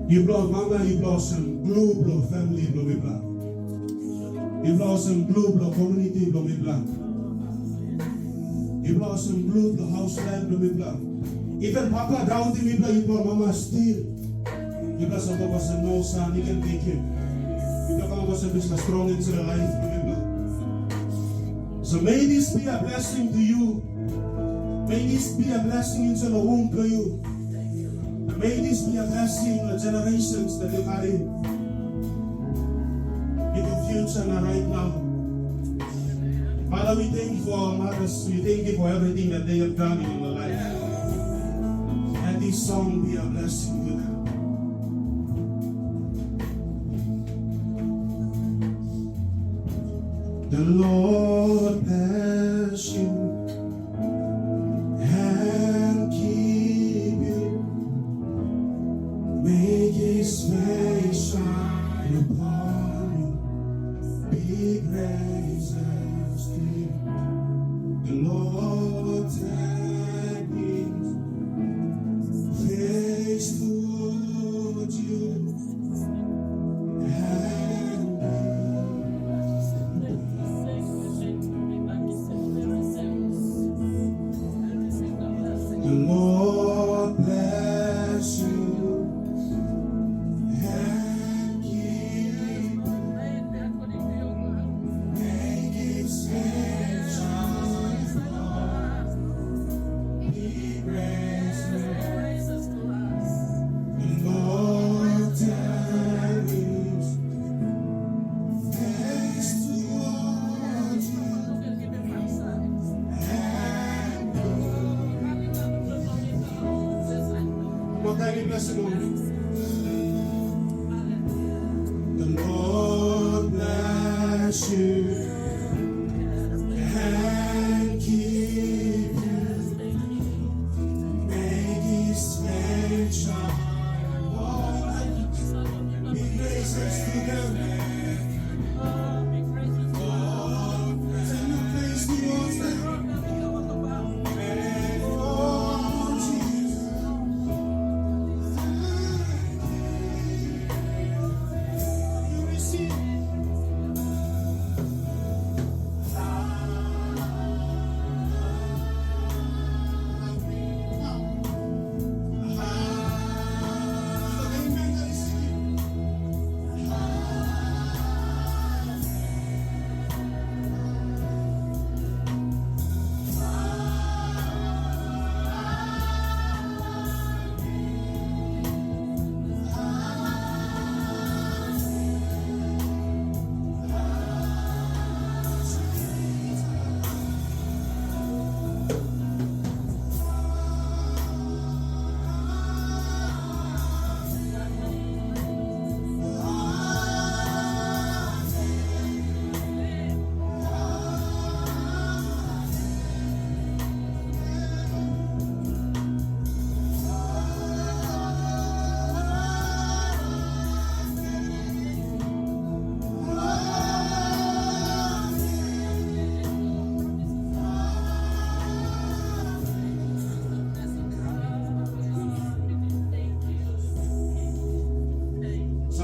Yupla, mama, you blossom, blue blow, family blow, mipla. You blossom, blue blow, community blow, mipla. You blossom, blue blow, house land blow, mipla. Even papa down the mipla, you blow, mama still. You bless some of us and no son, you can take him. You bless us and be strong into the life blow, mipla. So may this be a blessing to you. May this be a blessing into the womb to you. May this be a blessing to the generations that you carry in the future and right now. Father, we thank you for our mothers. We thank you for everything that they have done in your life. And this song be a blessing to them. The Lord bless you and keep you. Make His face shine upon you. Be gracious to you. The Lord turn His face toward you. The Lord bless you and keep you. Make His face shine upon you. Be gracious to us. The Lord turn His face towards you. The Lord bless you and keep you. Make His face shine upon you. Be gracious to them. Send your face towards them.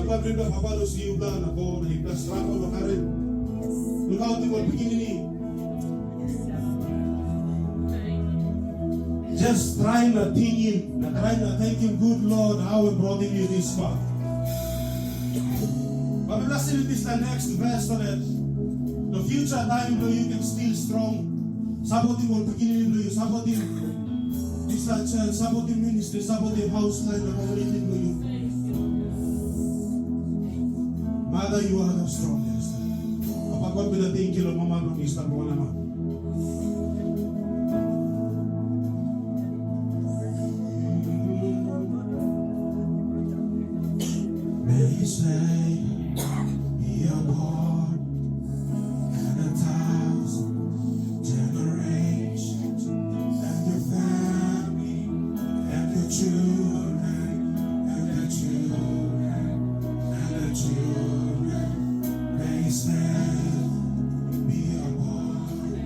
Pablo Pablo si Yupla na ko na Yupla struggle makarin. Look out to what beginning. Just try na thank Him, good Lord, how He brought you this far. But let's see this the next verse so that the future time where you can still strong. Sabotin mo beginning you, sabotin this church, sabotin ministry, sabotin house line, the community mo you. Mother, you are the strongest. Kapag wag thank you, Mama, ng isla ko naman. May His name be upon and 1,000 generations, and your family, and your children, and the children, and the children. May His name be upon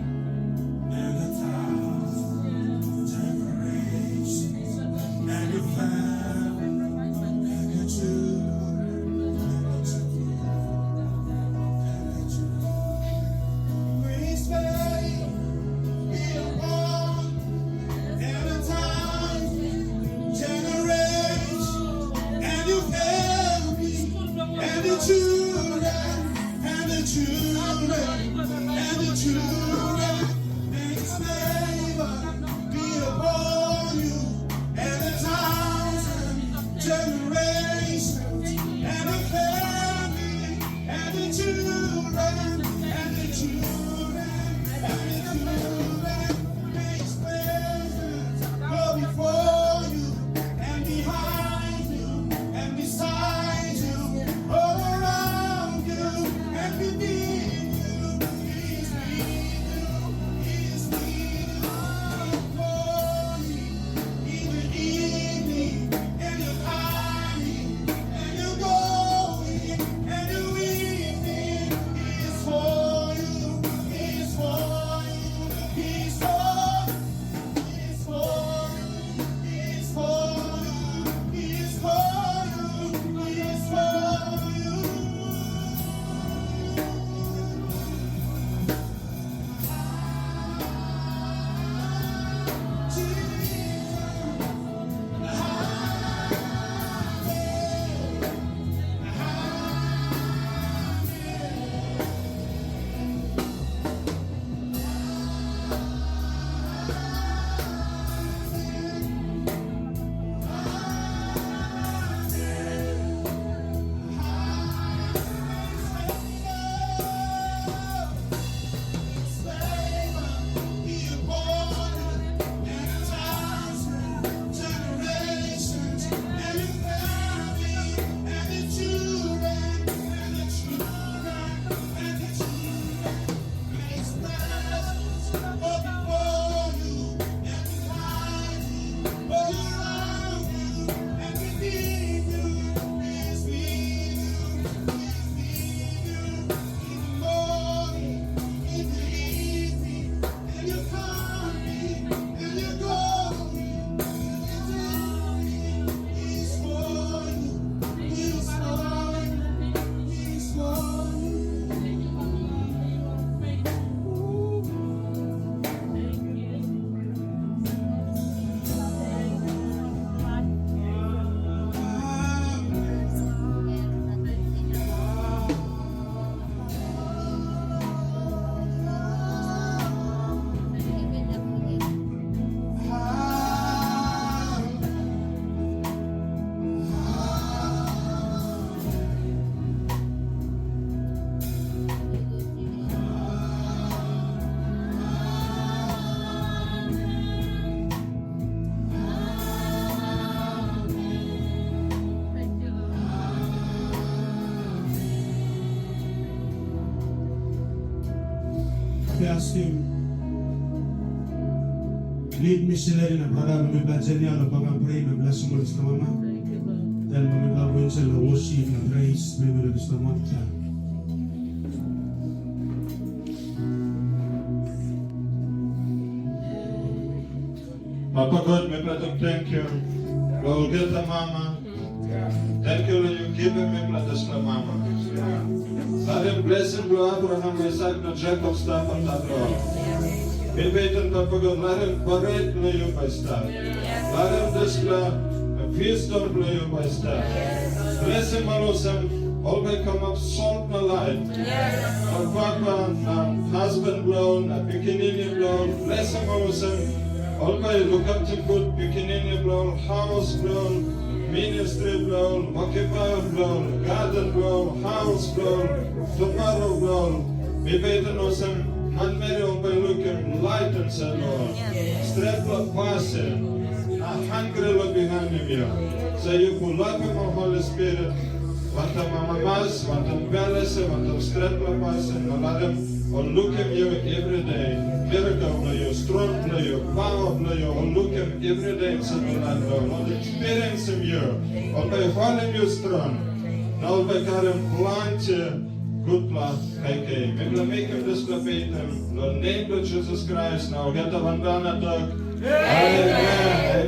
ask him, lead missionary na para mamibla dyan niya, baka pray na bless mo sa mama. Then mamibla mo yun sa worship na praise, may mo sa mama. Papa God, may platong thank you. Lord, get the mama. Thank you, Lord, you give him may platos na mama. Let him bless him, Lord, Abraham, Isaac, na Jacob, stap, and Abraham. Bibaitan, Papa God, let him parade, Lord, you by stap. Let him display a wisdom, Lord, you by stap. Bless him, Alusam, all may come up salt na light. Our Papa, na husband blown, na bikini blown, bless him, Alusam. All may look up to good, bikini blown, house blown, ministry blown, occupier blown, garden blown, house blown, tomorrow blown. Bibaitan Alusam, handmade all by looking light and say, Lord. Straight blood passing. I'm hungry look behind him here. So you could love him, oh Holy Spirit. Want him mamamas, want him balance, want him straight blood passing. And let him look him you every day. Miracle to you, strong to you, power to you. Look him every day in Southern Land, Lord. Experience him you. Or by holding you strong. Now by carrying plant good plan, okay. Maybe make him display him. The name of Jesus Christ. Now get the bandana dog. Amen.